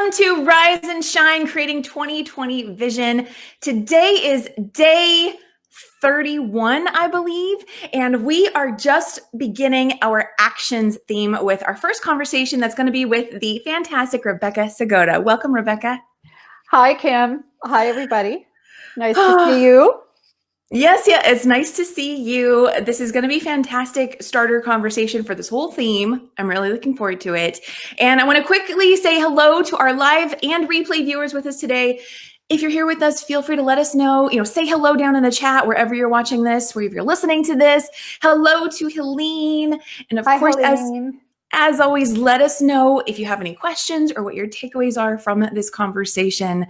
Welcome to Rise and Shine, Creating 2020 Vision. Today is day 31, I believe, and we are just beginning our actions theme with our first conversation that's going to be with the fantastic Rebecca Psigoda. Welcome, Rebecca. Hi, Kim. Hi, everybody. Nice to see you. Yes, it's nice to see you. This is going to be a fantastic starter conversation for this whole theme. I'm really looking forward to it. And I want to quickly say hello to our live and replay viewers with us today. If you're here with us, feel free to let us know, say hello down in the chat wherever you're watching this, wherever you're listening to this. Hello to Helene. And of course, as always, let us know if you have any questions or what your takeaways are from this conversation.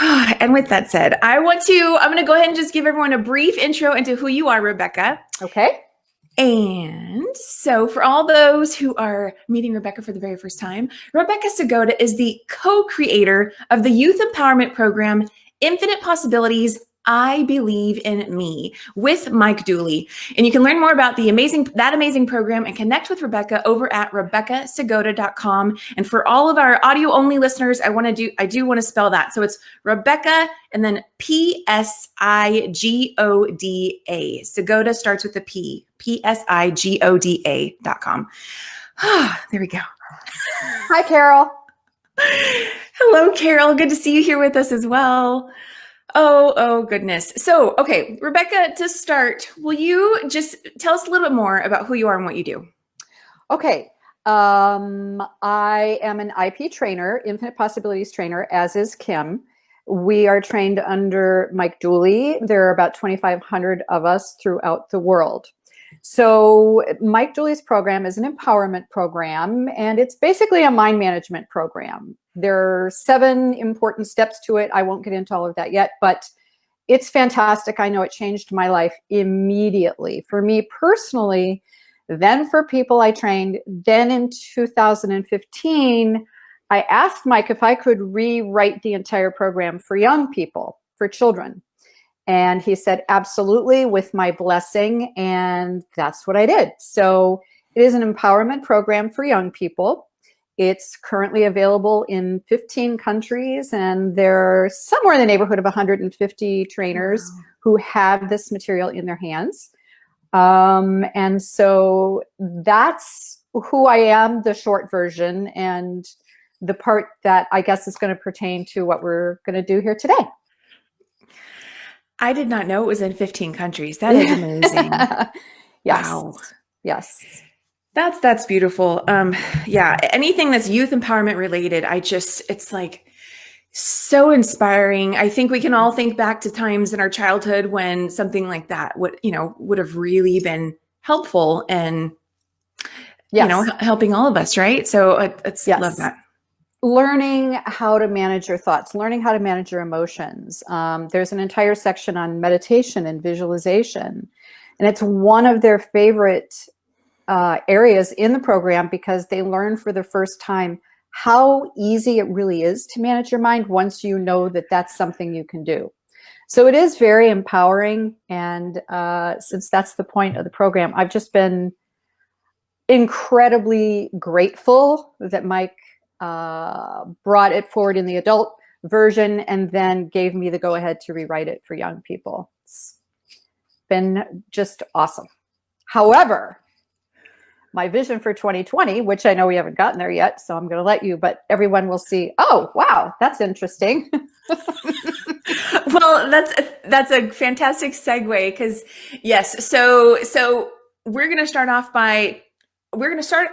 And with that said, I'm going to go ahead and just give everyone a brief intro into who you are, Rebecca. Okay. And so for all those who are meeting Rebecca for the very first time, Rebecca Psigoda is the co-creator of the youth empowerment program, Infinite Possibilities, I Believe in Me, with Mike Dooley. And you can learn more about that amazing program and connect with Rebecca over at RebeccaPsigoda.com. And for all of our audio only listeners, I do want to spell that. So it's Rebecca and then Psigoda. Psigoda starts with a P. Psigoda.com. There we go. Hi, Carol. Hello, Carol. Good to see you here with us as well. Oh, goodness. So, okay, Rebecca, to start, will you just tell us a little bit more about who you are and what you do? Okay. I am an IP trainer, Infinite Possibilities trainer, as is Kim. We are trained under Mike Dooley. There are about 2,500 of us throughout the world. So Mike Dooley's program is an empowerment program, and it's basically a mind management program. There are 7 important steps to it. I won't get into all of that yet, but it's fantastic. I know it changed my life immediately. For me personally, then for people I trained. Then in 2015, I asked Mike if I could rewrite the entire program for young people, for children. And he said, absolutely, with my blessing. And that's what I did. So it is an empowerment program for young people. It's currently available in 15 countries, and there are somewhere in the neighborhood of 150 trainers who have this material in their hands. And so that's who I am, the short version, and the part that I guess is going to pertain to what we're going to do here today. I did not know it was in 15 countries. That is amazing. Yes. Wow. Yes. That's beautiful. Anything that's youth empowerment related, it's like so inspiring. I think we can all think back to times in our childhood when something like that would have really been helpful and, helping all of us, right? So love that. Learning how to manage your thoughts, learning how to manage your emotions. There's an entire section on meditation and visualization. And it's one of their favorite areas in the program because they learn for the first time how easy it really is to manage your mind once you know that that's something you can do. So it is very empowering. And since that's the point of the program, I've just been incredibly grateful that Mike brought it forward in the adult version and then gave me the go-ahead to rewrite it for young people. It's been just awesome. However, my vision for 2020, which I know we haven't gotten there yet, so I'm going to let you, but everyone will see, oh, wow, that's interesting. Well, that's a fantastic segue because yes, so we're going to start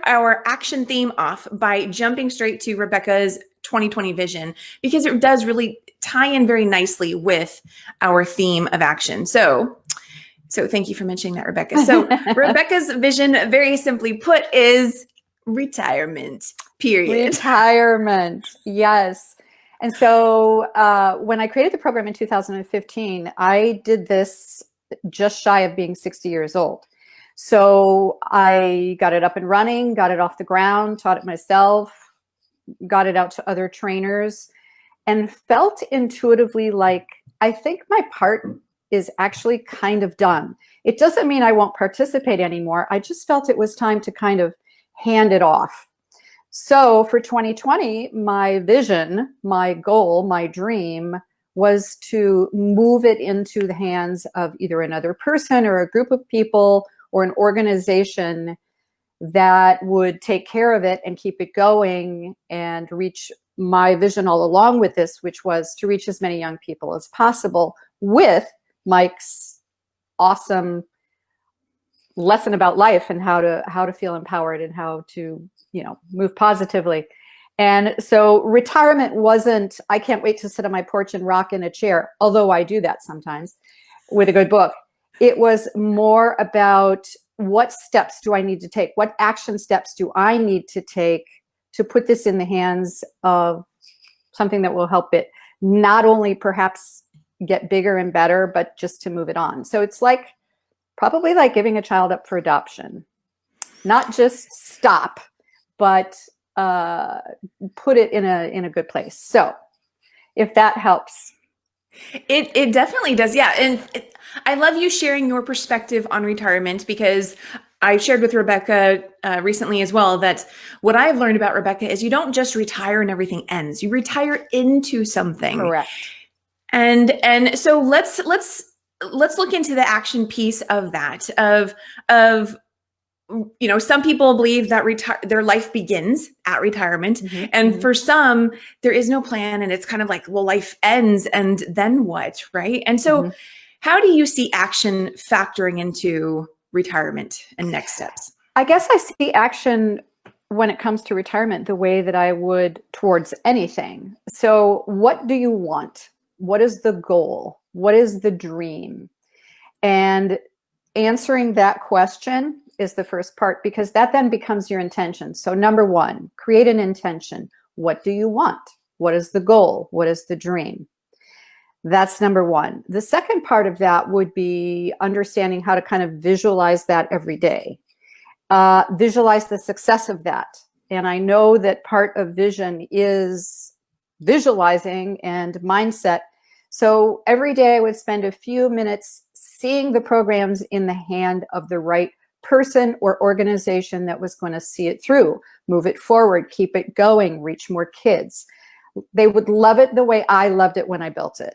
our action theme off by jumping straight to Rebecca's 2020 vision because it does really tie in very nicely with our theme of action. So thank you for mentioning that, Rebecca. So Rebecca's vision, very simply put, is retirement, period. Retirement, yes. And so when I created the program in 2015, I did this just shy of being 60 years old. So I got it up and running, got it off the ground, taught it myself, got it out to other trainers, and felt intuitively like, I think my part is actually kind of done. It doesn't mean I won't participate anymore. I just felt it was time to kind of hand it off. So for 2020, my vision, my goal, my dream was to move it into the hands of either another person or a group of people or an organization that would take care of it and keep it going and reach my vision all along with this, which was to reach as many young people as possible with Mike's awesome lesson about life and how to feel empowered and how to, move positively. And so retirement wasn't, I can't wait to sit on my porch and rock in a chair, although I do that sometimes with a good book. It was more about what steps do I need to take? What action steps do I need to take to put this in the hands of something that will help it not only perhaps get bigger and better, but just to move it on. So it's probably like giving a child up for adoption. Not just stop, but put it in a good place. So if that helps. It definitely does. Yeah. And I love you sharing your perspective on retirement, because I shared with Rebecca recently as well that what I've learned about Rebecca is you don't just retire and everything ends. You retire into something. Correct. And so let's look into the action piece of that, of some people believe that their life begins at retirement. Mm-hmm, and mm-hmm. For some, there is no plan, and it's kind of like, well, life ends and then what, right? And so Mm-hmm. How do you see action factoring into retirement and next steps? I guess I see action when it comes to retirement the way that I would towards anything. So what do you want? What is the goal? What is the dream? And answering that question is the first part, because that then becomes your intention. So number one, create an intention. What do you want? What is the goal? What is the dream? That's number one. The second part of that would be understanding how to kind of visualize that every day. Visualize the success of that. And I know that part of vision is visualizing and mindset. So every day I would spend a few minutes seeing the programs in the hand of the right person or organization that was going to see it through, move it forward, keep it going, reach more kids. They would love it the way I loved it when I built it.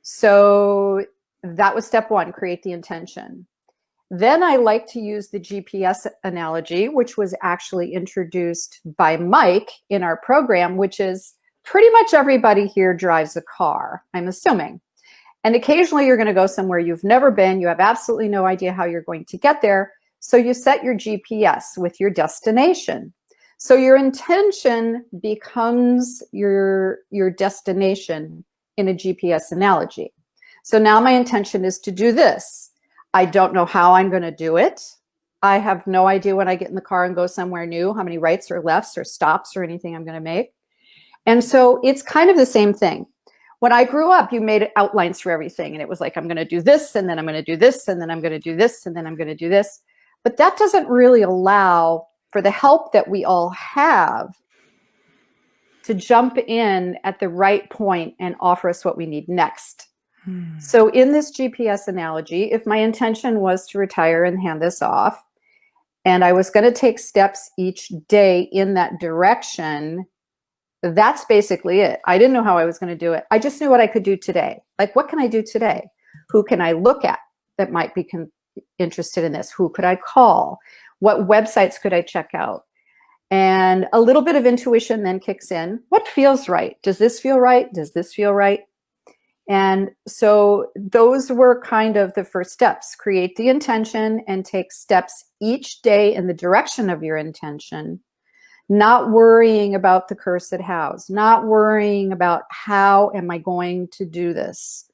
So that was step one, create the intention. Then I like to use the GPS analogy, which was actually introduced by Mike in our program, which is pretty much everybody here drives a car, I'm assuming. And occasionally you're going to go somewhere you've never been. You have absolutely no idea how you're going to get there. So you set your GPS with your destination. So your intention becomes your destination in a GPS analogy. So now my intention is to do this. I don't know how I'm going to do it. I have no idea when I get in the car and go somewhere new, how many rights or lefts or stops or anything I'm going to make. And so it's kind of the same thing. When I grew up, you made outlines for everything. And it was like, I'm going to do this, and then I'm going to do this, and then I'm going to do this, and then I'm going to do this. But that doesn't really allow for the help that we all have to jump in at the right point and offer us what we need next. So in this GPS analogy, if my intention was to retire and hand this off, and I was going to take steps each day in that direction, that's basically it. I didn't know how I was going to do it. I just knew what I could do today. Like, what can I do today? Who can I look at that might be interested in this? Who could I call? What websites could I check out? And a little bit of intuition then kicks in. What feels right? Does this feel right? Does this feel right? And so those were kind of the first steps. Create the intention and take steps each day in the direction of your intention. Not worrying about the cursed house, not worrying about how am I going to do this.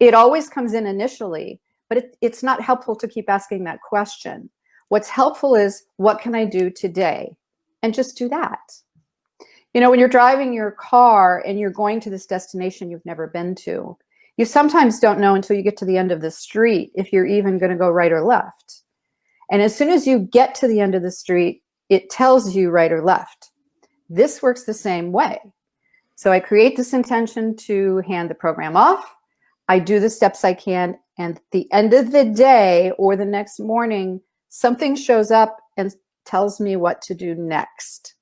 It always comes in initially, but it's not helpful to keep asking that question. What's helpful is, what can I do today? And just do that. You know, when you're driving your car and you're going to this destination you've never been to, you sometimes don't know until you get to the end of the street if you're even going to go right or left. And as soon as you get to the end of the street, it tells you right or left. This works the same way. So I create this intention to hand the program off. I do the steps I can. And at the end of the day or the next morning, something shows up and tells me what to do next.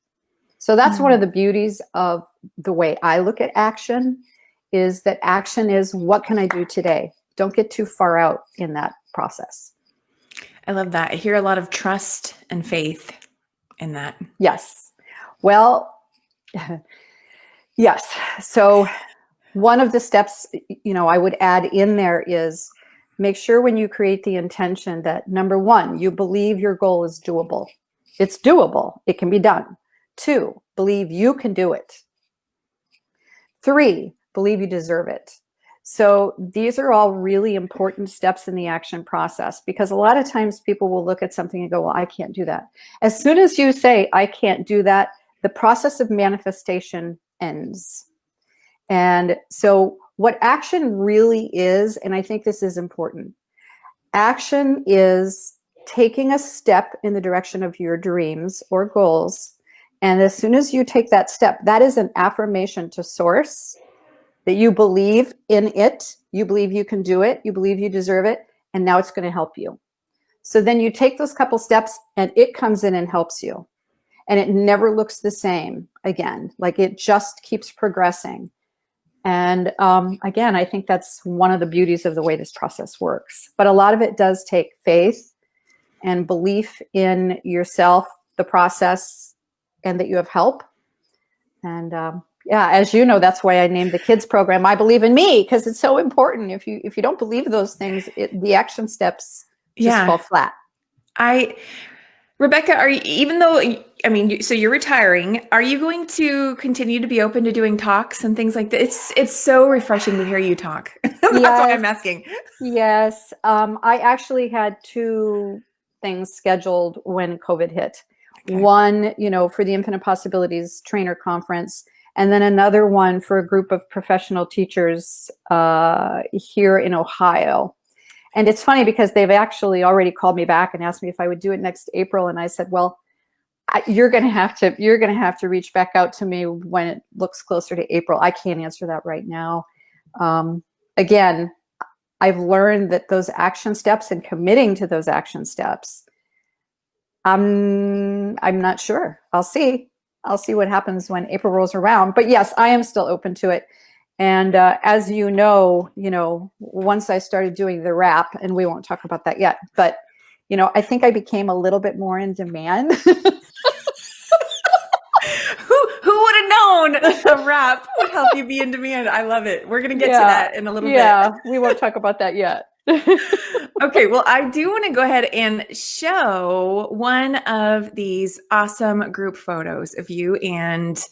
So that's one of the beauties of the way I look at action, is that action is, what can I do today? Don't get too far out in that process. I love that. I hear a lot of trust and faith in that. Yes. Well, yes. So one of the steps, I would add in there is, make sure when you create the intention that, number one, you believe your goal is doable. It's doable. It can be done. 2, believe you can do it. 3, believe you deserve it. So these are all really important steps in the action process, because a lot of times people will look at something and go, well, I can't do that. As soon as you say, I can't do that, the process of manifestation ends. And so what action really is, and I think this is important, action is taking a step in the direction of your dreams or goals. And as soon as you take that step, that is an affirmation to source that you believe in it, you believe you can do it, you believe you deserve it, and now it's going to help you. So then you take those couple steps and it comes in and helps you. And it never looks the same again. Like, it just keeps progressing. And again, I think that's one of the beauties of the way this process works. But a lot of it does take faith and belief in yourself, the process, and that you have help. And yeah, as you know, that's why I named the kids program I Believe in Me, because it's so important. If you don't believe those things, the action steps just fall flat. Rebecca, are you, even though, I mean, so you're retiring, are you going to continue to be open to doing talks and things like that? It's so refreshing to hear you talk. That's why I'm asking. Yes. I actually had 2 things scheduled when COVID hit. Okay. One, for the Infinite Possibilities Trainer Conference, and then another one for a group of professional teachers here in Ohio. And it's funny because they've actually already called me back and asked me if I would do it next April. And I said, well, you're going to have to reach back out to me when it looks closer to April. I can't answer that right now. Again, I've learned that those action steps and committing to those action steps, I'm not sure. I'll see what happens when April rolls around. But yes, I am still open to it. And as you know, once I started doing the rap, and we won't talk about that yet, but I think I became a little bit more in demand. Who would have known a rap would help you be in demand? I love it. We're going to get to that in a little bit. Yeah, we won't talk about that yet. Okay, well, I do want to go ahead and show one of these awesome group photos of you and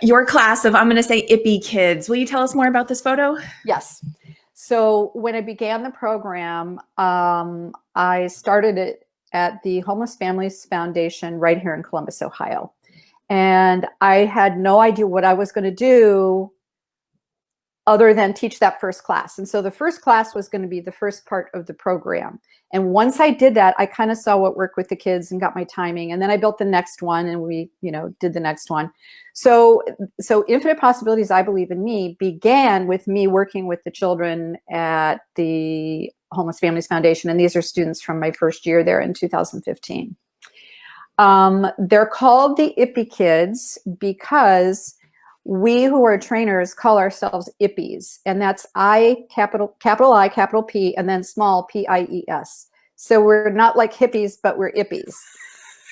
your class of, I'm going to say, IPPY kids. Will you tell us more about this photo? Yes. So when I began the program, I started it at the Homeless Families Foundation right here in Columbus, Ohio. And I had no idea what I was going to do other than teach that first class. And so the first class was going to be the first part of the program. And once I did that, I kind of saw what worked with the kids and got my timing. And then I built the next one, and we, did the next one. So Infinite Possibilities, I Believe in Me began with me working with the children at the Homeless Families Foundation. And these are students from my first year there in 2015. They're called the IPPY kids because we who are trainers call ourselves IPPYs, and that's capital I, capital P, and then small PIES. So we're not like hippies, but we're IPPYs.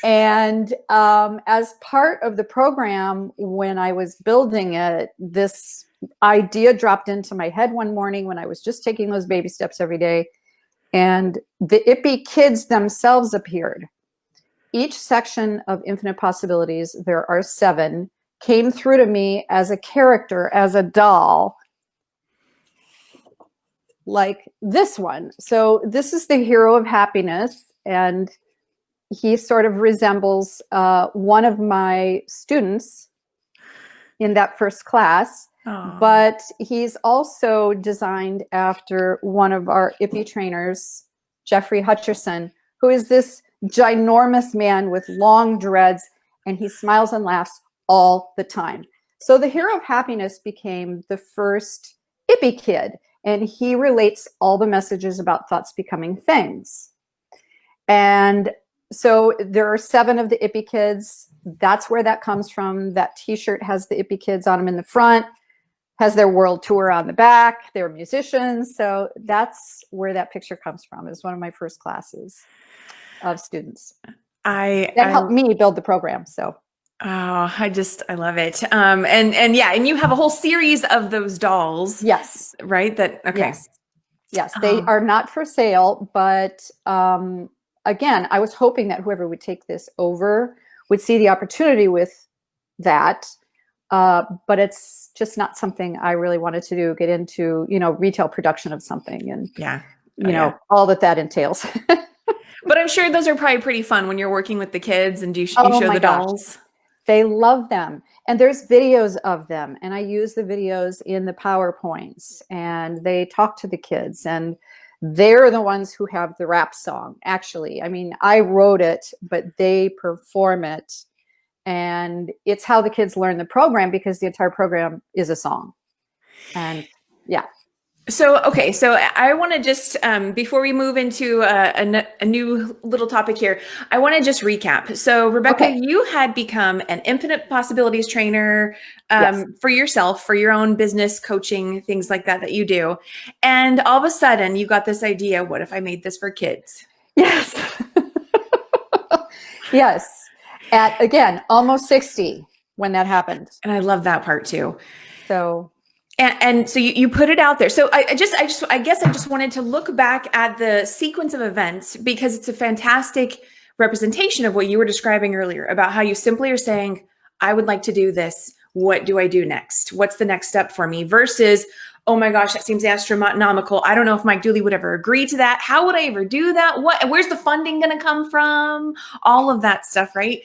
And as part of the program, when I was building it, this idea dropped into my head one morning when I was just taking those baby steps every day, and the IPPY kids themselves appeared. Each section of Infinite Possibilities, there are 7, came through to me as a character, as a doll, like this one. So this is the hero of happiness, and he sort of resembles one of my students in that first class. Aww. But he's also designed after one of our IPPY trainers, Jeffrey Hutcherson, who is this ginormous man with long dreads, and he smiles and laughs all the time. So the hero of happiness became the first IPPY kid, and he relates all the messages about thoughts becoming things. And So there are 7 of the Ippy kids. That's where that comes from. That t-shirt has the Ippy kids on them in the front, has their world tour on the back. They're musicians. So that's where that picture comes from. It's one of my first classes of students. That helped me build the program. So. Oh, I love it. And yeah, and you have a whole series of those dolls. Yes. Right? Okay. Yes. They are not for sale, but again, I was hoping that whoever would take this over would see the opportunity with that. But it's just not something I really wanted to do, get into, retail production of something and, all that entails. But I'm sure those are probably pretty fun when you're working with the kids and you show the dolls. They love them. And there's videos of them. And I use the videos in the PowerPoints. And they talk to the kids. And they're the ones who have the rap song, actually. I mean, I wrote it, but they perform it. And it's how the kids learn the program, because the entire program is a song. And yeah. So I want to just, before we move into a new little topic here, I want to just recap. So Rebecca, you had become an infinite possibilities trainer for yourself, for your own business coaching, things like that you do. And all of a sudden you got this idea, what if I made this for kids? Yes. Yes. At, again, almost 60 when that happened. And I love that part too. So... And so you put it out there. So I guess I just wanted to look back at the sequence of events, because it's a fantastic representation of what you were describing earlier about how you simply are saying, I would like to do this. What do I do next? What's the next step for me? Versus, oh my gosh, that seems astronomical. I don't know if Mike Dooley would ever agree to that. How would I ever do that? Where's the funding going to come from? All of that stuff, right?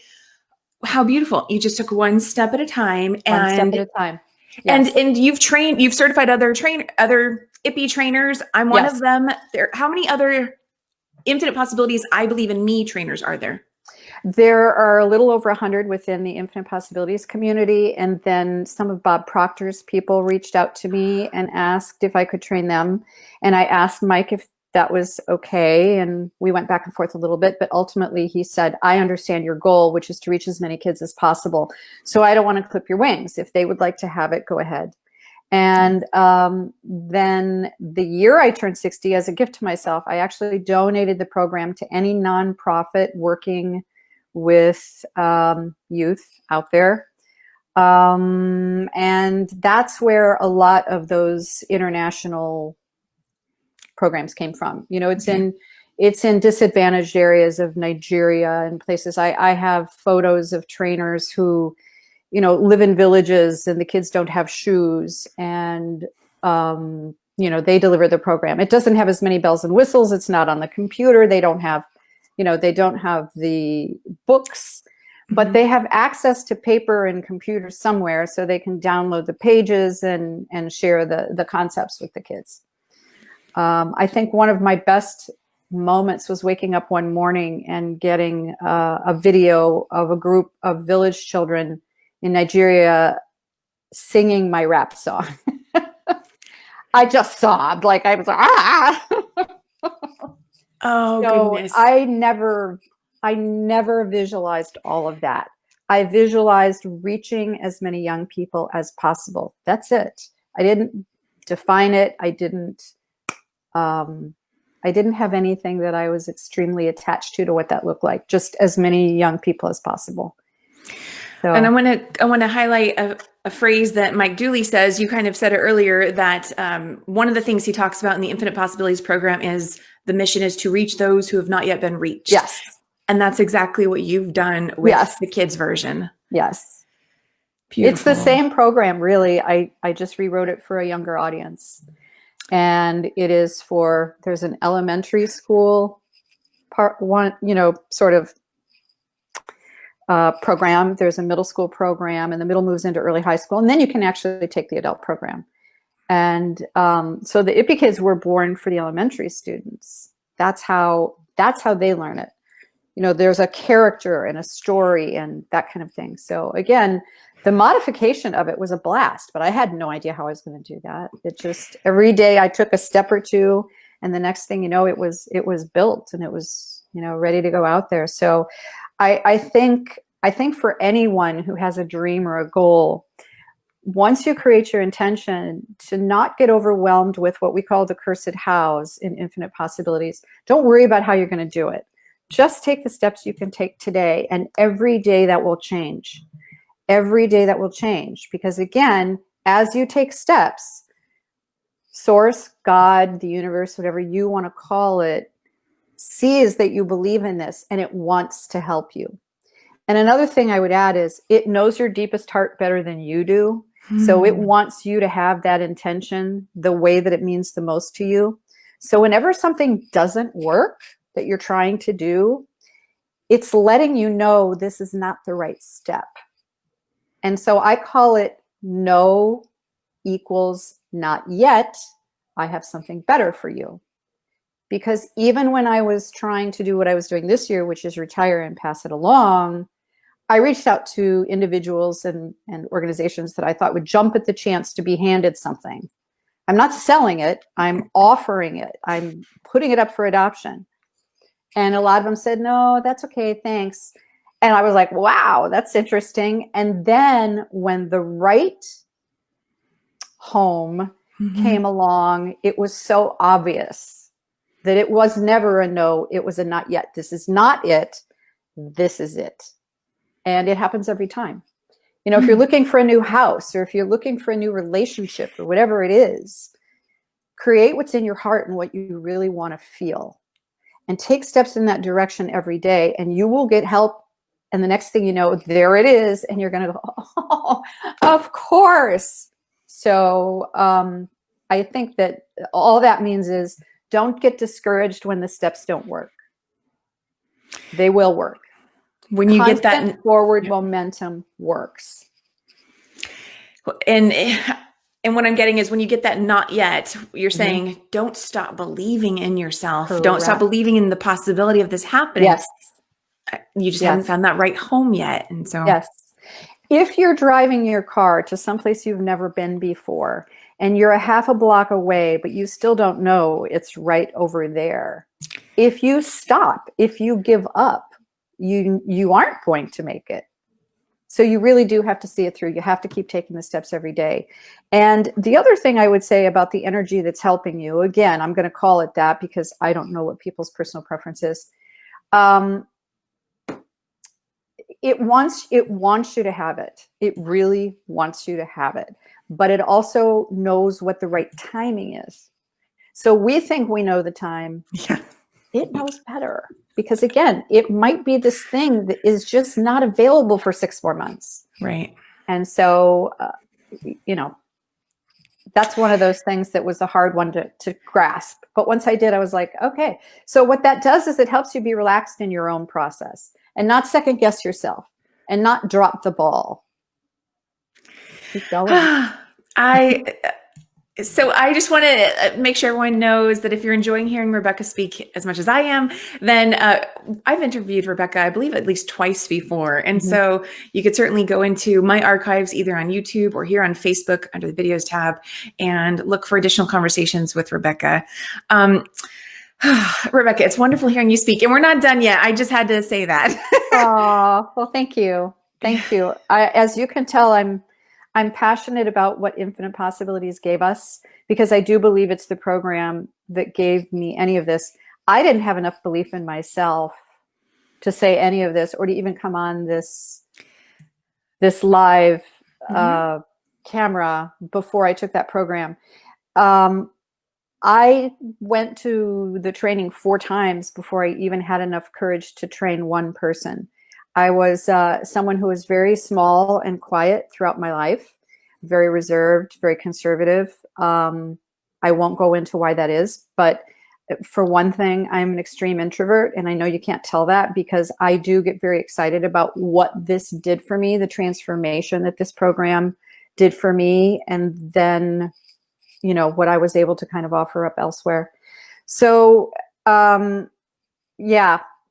How beautiful. You just took one step at a time. One step at a time. Yes. And you've certified other Ippy trainers. I'm one of them. How many other Infinite Possibilities I Believe in Me trainers are there? There are a little over 100 within the Infinite Possibilities community. And then some of Bob Proctor's people reached out to me and asked if I could train them. And I asked Mike if that was okay. And we went back and forth a little bit, but ultimately he said, I understand your goal, which is to reach as many kids as possible. So I don't want to clip your wings. If they would like to have it, go ahead. And then the year I turned 60, as a gift to myself, I actually donated the program to any nonprofit working with youth out there. And that's where a lot of those international programs came from. It's in disadvantaged areas of Nigeria and places. I have photos of trainers who, live in villages and the kids don't have shoes, and they deliver the program. It doesn't have as many bells and whistles. It's not on the computer. They don't have, they don't have the books, but they have access to paper and computers somewhere, so they can download the pages and share the concepts with the kids. I think one of my best moments was waking up one morning and getting a video of a group of village children in Nigeria singing my rap song. I just sobbed. Like I was like, ah! Oh, so goodness. I never visualized all of that. I visualized reaching as many young people as possible. That's it. I didn't define it. I didn't have anything that I was extremely attached to what that looked like. Just as many young people as possible. So. And I want to highlight a phrase that Mike Dooley says. You kind of said it earlier, that one of the things he talks about in the Infinite Possibilities program is the mission is to reach those who have not yet been reached. Yes. And that's exactly what you've done with the kids version. Yes. Beautiful. It's the same program, really. I just rewrote it for a younger audience. And it is there's an elementary school part one, sort of program. There's a middle school program, and the middle moves into early high school. And then you can actually take the adult program. And so the Ippy kids were born for the elementary students. That's how they learn it. There's a character and a story and that kind of thing. So again, the modification of it was a blast, but I had no idea how I was going to do that. It just, every day I took a step or two, and the next thing you know, it was built, and it was, ready to go out there. So I think for anyone who has a dream or a goal, once you create your intention, to not get overwhelmed with what we call the cursed hows in infinite possibilities. Don't worry about how you're going to do it. Just take the steps you can take today, and every day that will change. Every day that will change. Because again, as you take steps, Source, God, the universe, whatever you want to call it, sees that you believe in this and it wants to help you. And another thing I would add is it knows your deepest heart better than you do. So it wants you to have that intention the way that it means the most to you. So whenever something doesn't work that you're trying to do, it's letting you know this is not the right step. And so I call it no equals not yet. I have something better for you. Because even when I was trying to do what I was doing this year, which is retire and pass it along, I reached out to individuals and organizations that I thought would jump at the chance to be handed something. I'm not selling it. I'm offering it. I'm putting it up for adoption. And a lot of them said, no, that's okay, thanks. And I was like, wow, that's interesting. And then when the right home came along, it was so obvious that it was never a no, it was a not yet. This is not it. This is it. And it happens every time. If you're looking for a new house, or if you're looking for a new relationship, or whatever it is, create what's in your heart and what you really want to feel. And take steps in that direction every day, and you will get help. And the next thing you know, there it is. And you're going to go, oh, of course. So I think that all that means is don't get discouraged when the steps don't work. They will work. When you get that forward momentum works. And what I'm getting is when you get that not yet, you're saying don't stop believing in yourself. Correct. Don't stop believing in the possibility of this happening. Yes. You just haven't found that right home yet. And so yes. If you're driving your car to someplace you've never been before, and you're a half a block away, but you still don't know it's right over there, if you stop, if you give up, you aren't going to make it. So you really do have to see it through. You have to keep taking the steps every day. And the other thing I would say about the energy that's helping you, again, I'm going to call it that because I don't know what people's personal preference is. It wants you to have it. It really wants you to have it. But it also knows what the right timing is. So we think we know the time. Yeah. It knows better. Because again, it might be this thing that is just not available for 6 more months. Right. And so, that's one of those things that was a hard one to grasp. But once I did, I was like, okay. So what that does is it helps you be relaxed in your own process and not second guess yourself and not drop the ball. Keep going. So I just want to make sure everyone knows that if you're enjoying hearing Rebecca speak as much as I am, then I've interviewed Rebecca, I believe, at least twice before. And so you could certainly go into my archives either on YouTube or here on Facebook under the videos tab and look for additional conversations with Rebecca. Rebecca, it's wonderful hearing you speak. And we're not done yet. I just had to say that. Oh, well, thank you. Thank you. As you can tell, I'm passionate about what Infinite Possibilities gave us because I do believe it's the program that gave me any of this. I didn't have enough belief in myself to say any of this or to even come on this live camera before I took that program. I went to the training 4 times before I even had enough courage to train one person. I was someone who was very small and quiet throughout my life, very reserved, very conservative. I won't go into why that is, but for one thing, I'm an extreme introvert, and I know you can't tell that because I do get very excited about what this did for me, the transformation that this program did for me, and then, what I was able to kind of offer up elsewhere. So,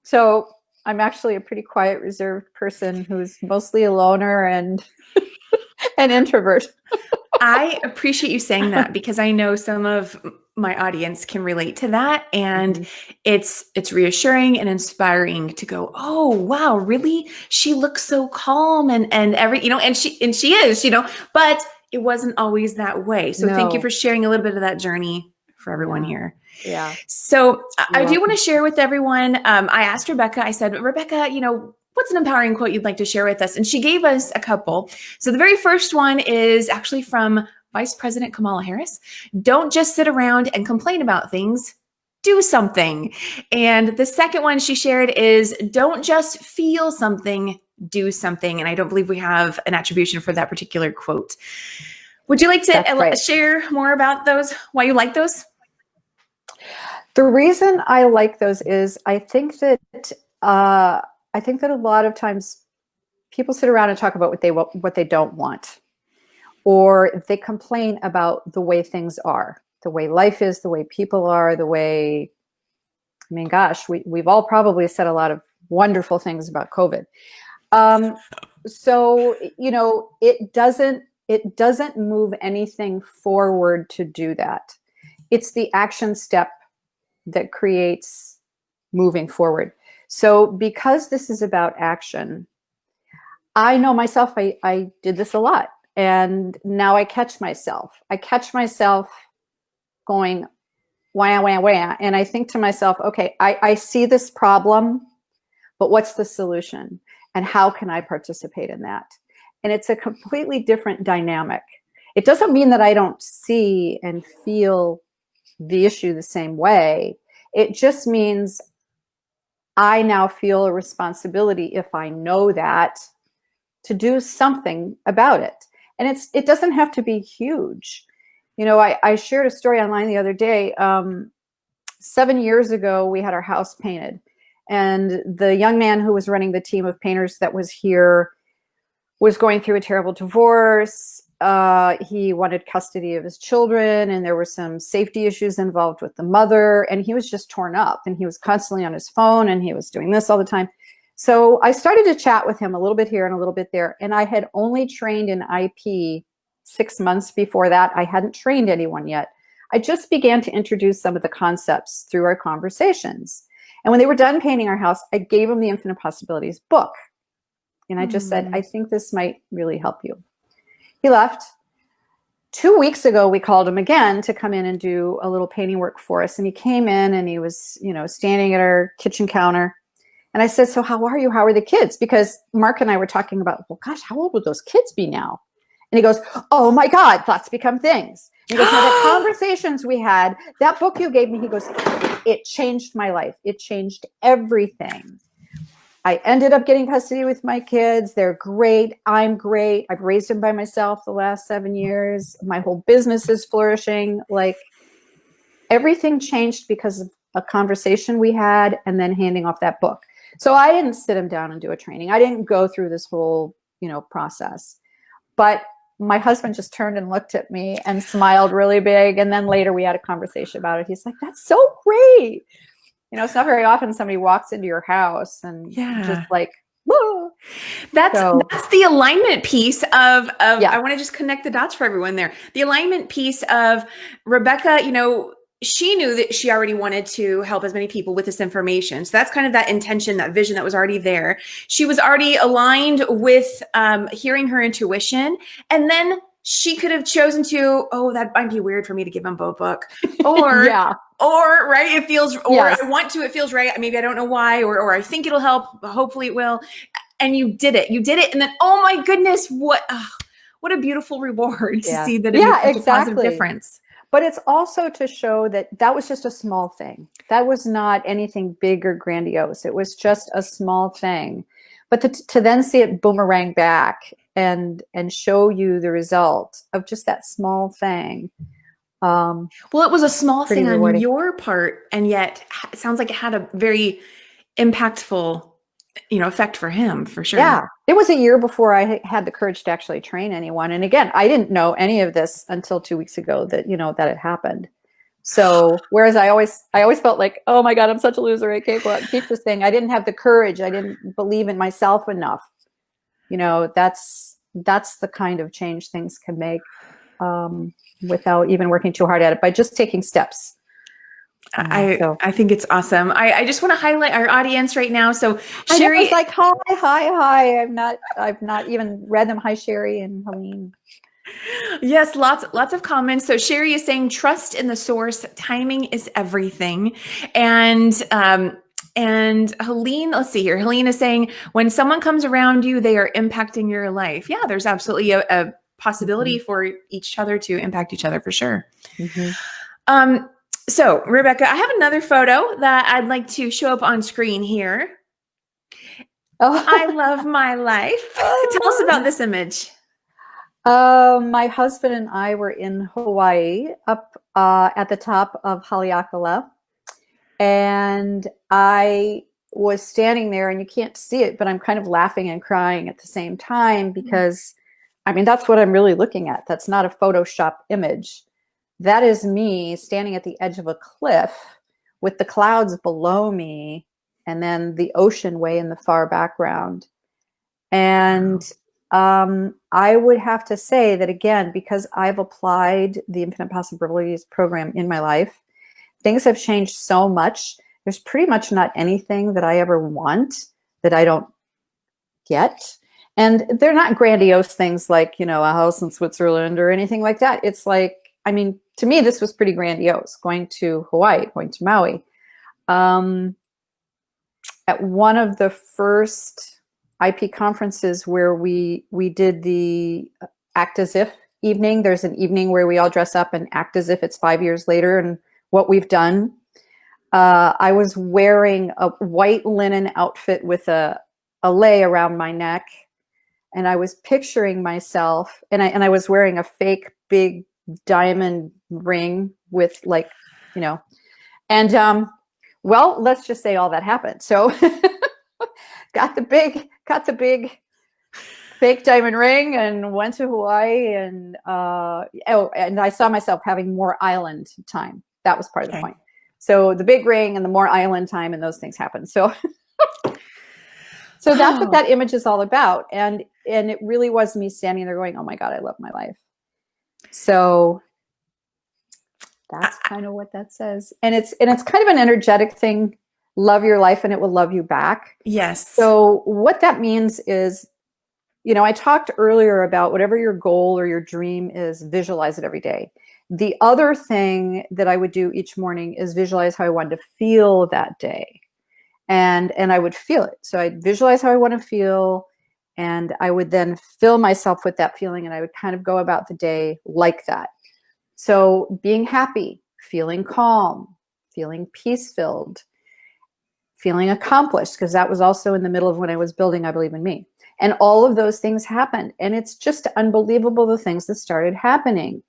so I'm actually a pretty quiet, reserved person who's mostly a loner and an introvert. I appreciate you saying that because I know some of my audience can relate to that. And Mhm. it's reassuring and inspiring to go, oh wow, really? She looks so calm and every, and she is, but it wasn't always that way. So thank you No. for sharing a little bit of that journey for everyone Yeah. here. Yeah. So You're I do want welcome. to share with everyone. I asked Rebecca, I said, Rebecca, what's an empowering quote you'd like to share with us? And she gave us a couple. So the very first one is actually from Vice President Kamala Harris. Don't just sit around and complain about things, do something. And the second one she shared is don't just feel something, do something. And I don't believe we have an attribution for that particular quote. Would you like That's to right. share more about those, why you like those? The reason I like those is I think that a lot of times people sit around and talk about what they don't want, or they complain about the way things are, the way life is, the way people are, the way. I mean, gosh, we've all probably said a lot of wonderful things about COVID. So it doesn't move anything forward to do that. It's the action step that creates moving forward. So because this is about action, I know myself, I did this a lot. And now I catch myself. I catch myself going, wah, wah, wah. And I think to myself, okay, I see this problem, but what's the solution? And how can I participate in that? And it's a completely different dynamic. It doesn't mean that I don't see and feel the issue the same way. It just means I now feel a responsibility, if I know that, to do something about it. And it doesn't have to be huge. I shared a story online the other day. 7 years ago, we had our house painted. And the young man who was running the team of painters that was here was going through a terrible divorce. He wanted custody of his children, and there were some safety issues involved with the mother. And he was just torn up, and he was constantly on his phone, and he was doing this all the time. So I started to chat with him a little bit here and a little bit there. And I had only trained in IP 6 months before that. I hadn't trained anyone yet. I just began to introduce some of the concepts through our conversations. And when they were done painting our house, I gave him the Infinite Possibilities book. And I just said, I think this might really help you. He left. 2 weeks ago, we called him again to come in and do a little painting work for us. And he came in and he was, standing at our kitchen counter. And I said, so how are you? How are the kids? Because Mark and I were talking about, well, gosh, how old would those kids be now? And he goes, oh my God, thoughts become things. And he goes, now the conversations we had, that book you gave me, he goes, it changed my life. It changed everything. I ended up getting custody with my kids. They're great. I'm great. I've raised them by myself the last 7 years. My whole business is flourishing. Like, everything changed because of a conversation we had and then handing off that book. So I didn't sit him down and do a training. I didn't go through this whole, process. But my husband just turned and looked at me and smiled really big. And then later we had a conversation about it. He's like, that's so great. It's not very often somebody walks into your house and just like, whoa. That's the alignment piece of Yeah. I want to just connect the dots for everyone there. The alignment piece of Rebecca, she knew that she already wanted to help as many people with this information. So that's kind of that intention, that vision that was already there. She was already aligned with hearing her intuition. And then she could have chosen to, oh, that might be weird for me to give him a book. Or, yeah. Or, right, it feels, or yes. I want to, it feels right. Maybe I don't know why, or I think it'll help. Hopefully it will. And you did it. And then, oh my goodness, what a beautiful reward to see that it makes a positive difference. But it's also to show that was just a small thing. That was not anything big or grandiose. It was just a small thing. But to then see it boomerang back and show you the result of just that small thing. Well, it was a small thing rewarding on your part, and yet it sounds like it had a very impactful, effect for him, for sure. Yeah. It was a year before I had the courage to actually train anyone. And again, I didn't know any of this until 2 weeks ago that it happened. So whereas I always felt like, oh my God, I'm such a loser. I can't go out and teach this thing. I didn't have the courage. I didn't believe in myself enough. That's the kind of change things can make. without even working too hard at it, by just taking steps. I think it's awesome. I just want to highlight our audience right now. So Sherry, it's like, hi. I've not even read them. Hi, Sherry and Helene. Yes, lots of comments. So Sherry is saying, trust in the source. Timing is everything. And Helene, let's see here. Helene is saying, when someone comes around you, they are impacting your life. Yeah, there's absolutely a possibility for each other to impact each other for sure. So Rebecca, I have another photo that I'd like to show up on screen here. Oh, I love my life. Tell us about this image. My husband and I were in Hawaii, up at the top of Haleakala, and I was standing there, and you can't see it, but I'm kind of laughing and crying at the same time, because I mean, that's what I'm really looking at. That's not a Photoshop image. That is me standing at the edge of a cliff with the clouds below me and then the ocean way in the far background. And I would have to say that, again, because I've applied the Infinite Possibilities program in my life, things have changed so much. There's pretty much not anything that I ever want that I don't get. And they're not grandiose things like, a house in Switzerland or anything like that. It's like, I mean, to me, this was pretty grandiose, going to Hawaii, going to Maui. At one of the first IP conferences where we did the Act As If evening, there's an evening where we all dress up and act as if it's 5 years later and what we've done. I was wearing a white linen outfit with a lei around my neck, and I was picturing myself, and I was wearing a fake big diamond ring with, like, and well, let's just say all that happened. So got the big fake diamond ring and went to Hawaii, and and I saw myself having more island time. That was part of the point. So the big ring and the more island time, and those things happened. So so that's what that image is all about. And it really was me standing there going, oh my God, I love my life. So that's kind of what that says. And it's kind of an energetic thing. Love your life and it will love you back. Yes. So what that means is, I talked earlier about whatever your goal or your dream is, visualize it every day. The other thing that I would do each morning is visualize how I wanted to feel that day. And I would feel it. So I'd visualize how I want to feel, and I would then fill myself with that feeling, and I would kind of go about the day like that. So being happy, feeling calm, feeling peace-filled, feeling accomplished, because that was also in the middle of when I was building I Believe in Me. And all of those things happened. And it's just unbelievable, the things that started happening.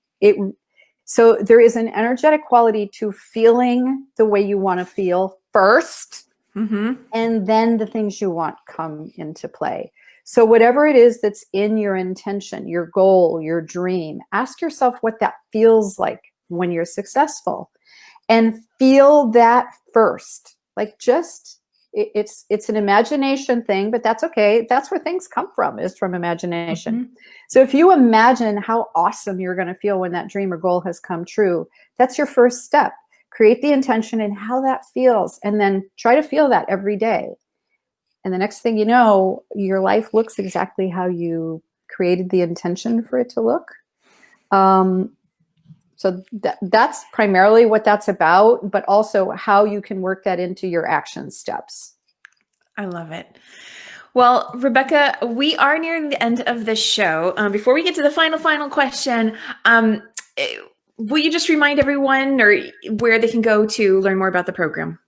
So there is an energetic quality to feeling the way you want to feel first, and then the things you want come into play. So whatever it is that's in your intention, your goal, your dream, ask yourself what that feels like when you're successful, and feel that first. Like, just, it's an imagination thing, but that's okay. That's where things come from, is from imagination. So if you imagine how awesome you're going to feel when that dream or goal has come true, that's your first step. Create the intention and how that feels, and then try to feel that every day. And the next thing you know, your life looks exactly how you created the intention for it to look. So that's primarily what that's about, but also how you can work that into your action steps. I love it. Well, Rebecca, we are nearing the end of the show. Before we get to the final question, will you just remind everyone or where they can go to learn more about the program?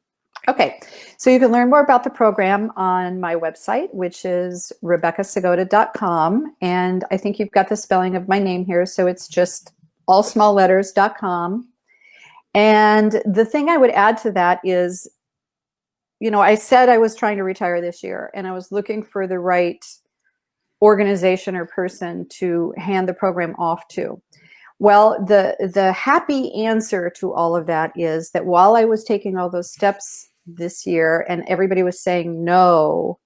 Okay, so you can learn more about the program on my website, which is RebeccaPsigoda.com. And I think you've got the spelling of my name here, so it's just all small letters.com. And the thing I would add to that is, I said I was trying to retire this year, and I was looking for the right organization or person to hand the program off to. Well, the happy answer to all of that is that while I was taking all those steps this year and everybody was saying no,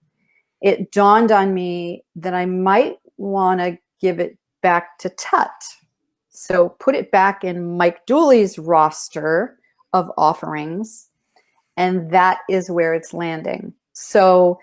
it dawned on me that I might want to give it back to Tut. So put it back in Mike Dooley's roster of offerings, and that is where it's landing. So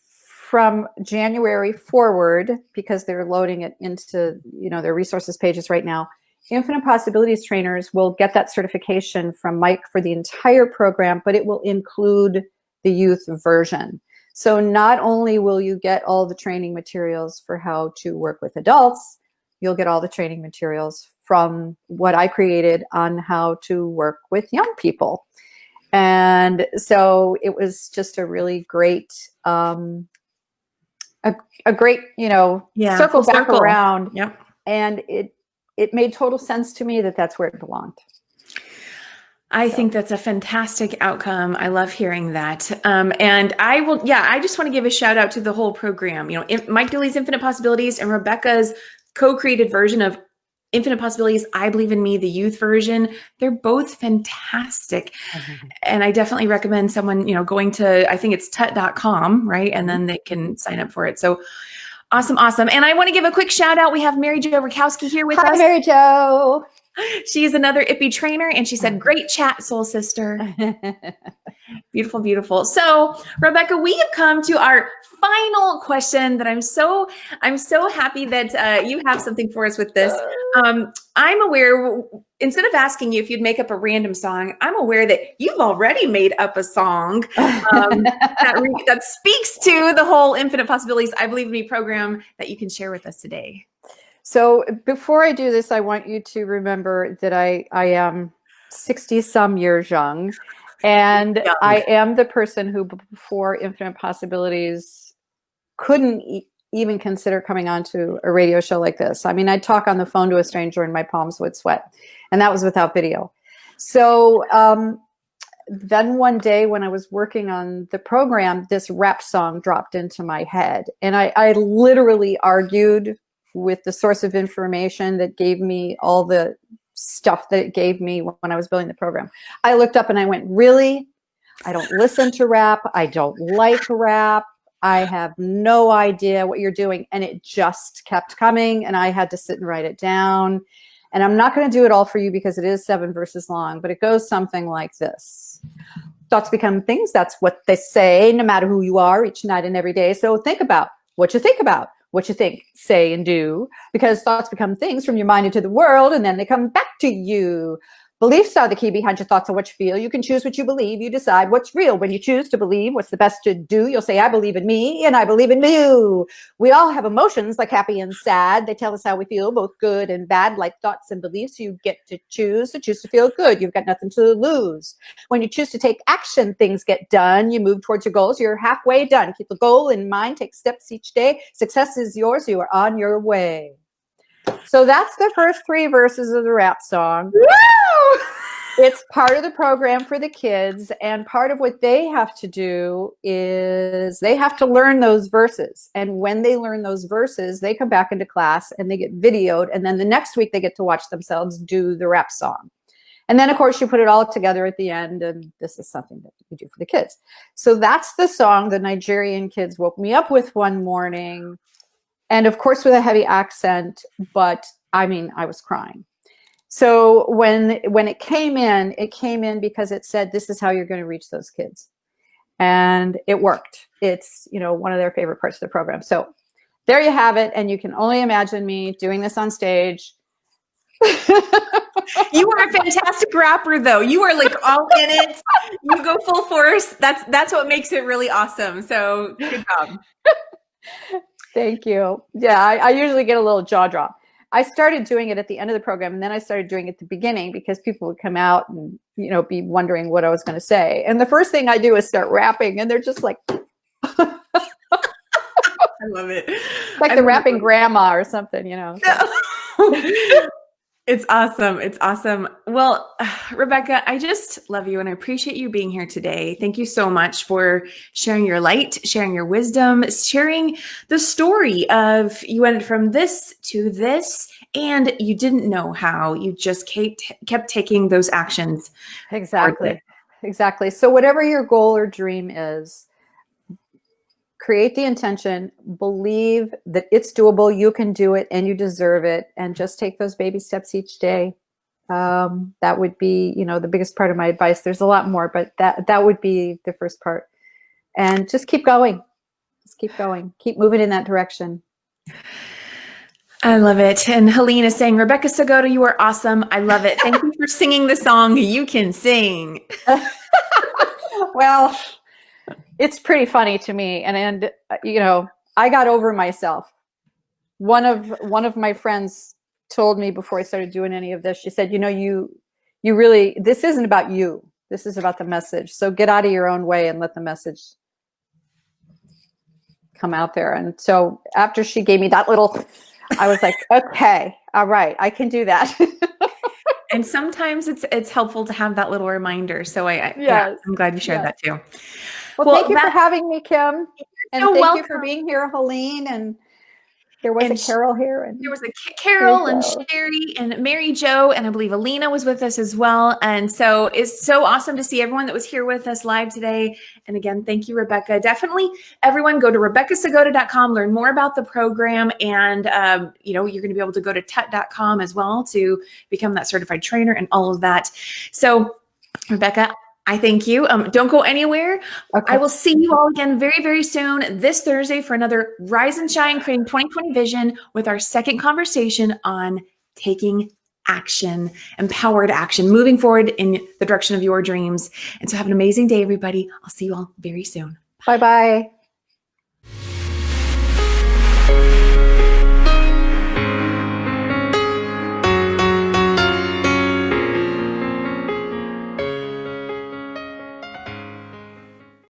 from January forward, because they're loading it into, their resources pages right now, Infinite Possibilities trainers will get that certification from Mike for the entire program, but it will include the youth version. So not only will you get all the training materials for how to work with adults, you'll get all the training materials from what I created on how to work with young people. And so it was just a really great, a great, circle back around. Yep. And it made total sense to me that that's where it belonged. I think that's a fantastic outcome. I love hearing that. And I just want to give a shout out to the whole program. Mike Dooley's Infinite Possibilities and Rebecca's co-created version of Infinite Possibilities, I Believe in Me, the youth version. They're both fantastic. Mm-hmm. And I definitely recommend someone, going to, I think it's tut.com, right? And then they can sign up for it. So awesome. And I want to give a quick shout out. We have Mary Jo Rakowski here with us. Hi, Mary Jo. She is another IPPY trainer, and she said, "Great chat, soul sister." Beautiful, beautiful. So, Rebecca, we have come to our final question that I'm so happy that you have something for us with this. I'm aware, instead of asking you if you'd make up a random song, I'm aware that you've already made up a song that speaks to the whole Infinite Possibilities, I Believe in Me program that you can share with us today. So before I do this, I want you to remember that I am 60 some years young, and I am the person who before Infinite Possibilities couldn't even consider coming onto a radio show like this. I mean, I'd talk on the phone to a stranger and my palms would sweat, and that was without video. So then one day when I was working on the program, this rap song dropped into my head, and I literally argued with the source of information that gave me all the stuff that it gave me when I was building the program. I looked up and I went, really? I don't listen to rap. I don't like rap. I have no idea what you're doing. And it just kept coming, and I had to sit and write it down. And I'm not going to do it all for you because it is 7 verses long, but it goes something like this. Thoughts become things. That's what they say, no matter who you are, each night and every day. So think about what you think about, what you think, say, and do, because thoughts become things from your mind into the world, and then they come back to you. Beliefs are the key behind your thoughts and what you feel. You can choose what you believe. You decide what's real. When you choose to believe what's the best to do, you'll say, I believe in me, and I believe in you. We all have emotions like happy and sad. They tell us how we feel, both good and bad, like thoughts and beliefs. You get to choose to feel good. You've got nothing to lose. When you choose to take action, things get done. You move towards your goals. You're halfway done. Keep the goal in mind. Take steps each day. Success is yours. You are on your way. So that's the first 3 verses of the rap song. Woo! It's part of the program for the kids, and part of what they have to do is they have to learn those verses. And when they learn those verses, they come back into class and they get videoed, and then the next week they get to watch themselves do the rap song. And then, of course, you put it all together at the end, and this is something that you do for the kids. So that's the song the Nigerian kids woke me up with one morning. And of course, with a heavy accent, but I mean, I was crying. So when it came in because it said, this is how you're going to reach those kids. And it worked. It's, one of their favorite parts of the program. So there you have it. And you can only imagine me doing this on stage. You are a fantastic rapper, though. You are like all in it. You go full force. That's what makes it really awesome. So good job. Thank you. Yeah, I usually get a little jaw drop. I started doing it at the end of the program, and then I started doing it at the beginning because people would come out and, be wondering what I was going to say. And the first thing I do is start rapping, and they're just like, I love it. Like the rapping grandma or something, No. It's awesome. It's awesome. Well, Rebecca, I just love you and I appreciate you being here today. Thank you so much for sharing your light, sharing your wisdom, sharing the story of you went from this to this and you didn't know how. You just kept taking those actions. Exactly. So whatever your goal or dream is, create the intention, believe that it's doable, you can do it, and you deserve it, and just take those baby steps each day. That would be, the biggest part of my advice. There's a lot more, but that would be the first part. And just keep going. Just keep going. Keep moving in that direction. I love it. And Helene is saying, Rebecca Psigoda, you are awesome. I love it. Thank you for singing the song You Can Sing. Well, it's pretty funny to me. And I got over myself. One of my friends told me before I started doing any of this, she said, you really, this isn't about you. This is about the message. So get out of your own way and let the message come out there. And so after she gave me that little, I was like, okay, all right, I can do that. And sometimes it's helpful to have that little reminder. So Yes. Yeah, I'm glad you shared that too. Well, thank you for having me, Kim. And thank welcome. you for being here, Helene. And there was a Carol here. And there was a Carol and Sherry and Mary Jo, and I believe Alina was with us as well. And so it's so awesome to see everyone that was here with us live today. And again, thank you, Rebecca. Definitely everyone go to RebeccaPsigoda.com, learn more about the program. And, you're going to be able to go to tut.com as well to become that certified trainer and all of that. So Rebecca, I thank you. Don't go anywhere. Okay. I will see you all again very, very soon this Thursday for another Rise and Shine Creating 2020 Vision with our second conversation on taking action, empowered action, moving forward in the direction of your dreams. And so have an amazing day, everybody. I'll see you all very soon. Bye-bye.